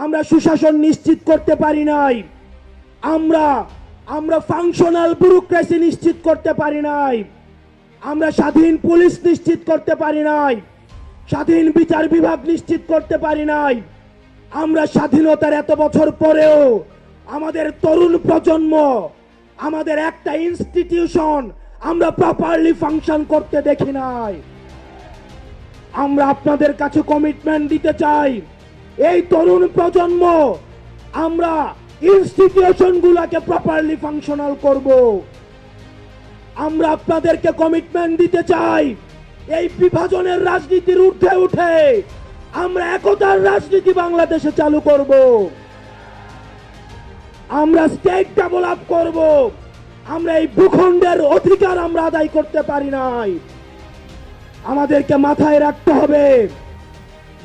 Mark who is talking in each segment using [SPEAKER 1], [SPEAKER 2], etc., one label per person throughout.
[SPEAKER 1] আমরা সুশাসন নিশ্চিত করতে পারি নাই, আমরা আমরা ফাংশনাল ব্যুরোক্রেসি নিশ্চিত করতে পারি নাই, আমরা স্বাধীন পুলিশ নিশ্চিত করতে পারি নাই, স্বাধীন বিচার বিভাগ নিশ্চিত করতে পারি নাই। আমরা স্বাধীনতার এত বছর পরেও আমাদের তরুণ প্রজন্ম, আমাদের একটা ইনস্টিটিউশন আমরা প্রপারলি ফাংশন করতে দেখি নাই। আমরা আপনাদের কাছে কমিটমেন্ট দিতে চাই, এই তরুণ প্রজন্ম আমরা ইনস্টিটিউশন গুলাকে প্রপারলি ফাংশনাল করব। আমরা আপনাদেরকে কমিটমেন্ট দিতে চাই, এই বিভাজনের রাজনীতির ঊর্ধ্বে উঠে আমরা একতার রাজনীতি বাংলাদেশে চালু করব। আমরা স্টেট ডেভেলপ করব। আমরা এই ভূখণ্ডের অধিকার আমরা আদায় করতে পারি নাই। আমাদেরকে মাথায় রাখতে হবে,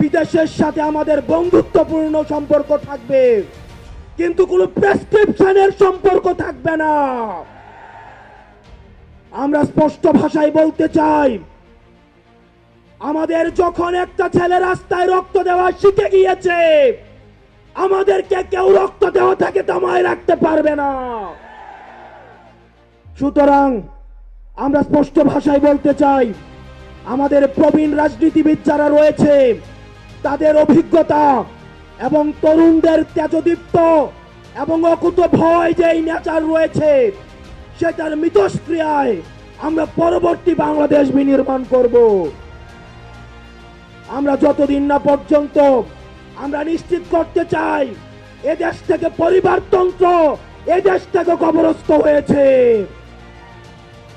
[SPEAKER 1] বিদেশের সাথে আমাদের বন্ধুত্বপূর্ণ সম্পর্ক থাকবে, কিন্তু কোনো প্রেসক্রিপশনের সম্পর্ক থাকবে না। আমরা স্পষ্ট ভাষায় বলতে চাই, আমাদের যখন একটা ছেলে রাস্তায় রক্ত দেওয়া শিখে গিয়েছে, আমাদেরকে কেউ রক্ত দেওয়া থেকে থামায় রাখতে পারবে না। সুতরাং আমরা স্পষ্ট ভাষায় বলতে চাই, আমাদের প্রবীণ রাজনীতিবিদ যারা রয়েছে তাদের অভিজ্ঞতা এবং তরুণদের তেজদীপ্ত এবং অকুত ভয় যে নেচার রয়েছে, সেটার মিথস্ক্রিয়ায় আমরা পরবর্তী বাংলাদেশ বিনির্মাণ করব। আমরা যতদিন না পর্যন্ত আমরা নিশ্চিত করতে চাই এদেশ থেকে পরিবারতন্ত্র, এদেশ থেকে কবরস্থ হয়েছে।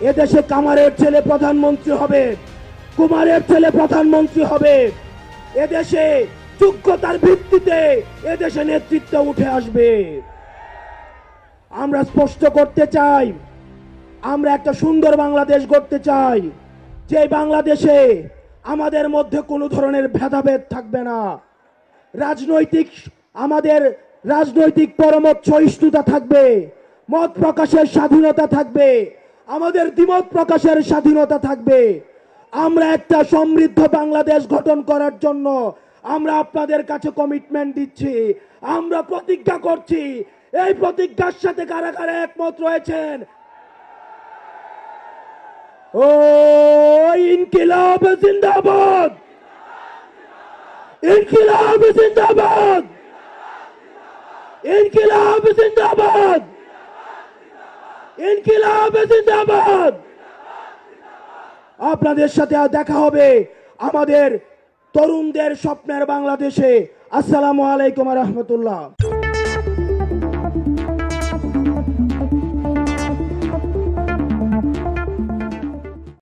[SPEAKER 1] এদেশে কামারের ছেলে প্রধানমন্ত্রী হবে, কুমারের ছেলে প্রধানমন্ত্রী হবে, এদেশে যোগ্যতার ভিত্তিতে এদেশে নেতৃত্ব উঠে আসবে। আমরা স্পষ্ট করতে চাই, আমরা একটা সুন্দর বাংলাদেশ গড়তে চাই, যে বাংলাদেশে আমাদের মধ্যে কোনো ধরনের ভেদাভেদ থাকবে না। আমাদের রাজনৈতিক পরমত সহিষ্ণুতা থাকবে, মত প্রকাশের স্বাধীনতা থাকবে, আমাদের দ্বিমত প্রকাশের স্বাধীনতা থাকবে। আমরা একটা সমৃদ্ধ বাংলাদেশ গঠন করার জন্য আমরা আপনাদের কাছে কমিটমেন্ট দিচ্ছি, আমরা প্রতিজ্ঞা করছি। এই প্রতিজ্ঞার সাথে কারা কারা একমত রয়েছেন? ও ইনকিলাব জিন্দাবাদ, ইনকিলাব জিন্দাবাদ, ইনকিলাব জিন্দাবাদ, ইনকিলাব জিন্দাবাদ। আপনাদের সাথে দেখা হবে আমাদের তরুণদের স্বপ্নের বাংলাদেশে। আসসালামু আলাইকুম ওয়া রাহমাতুল্লাহ।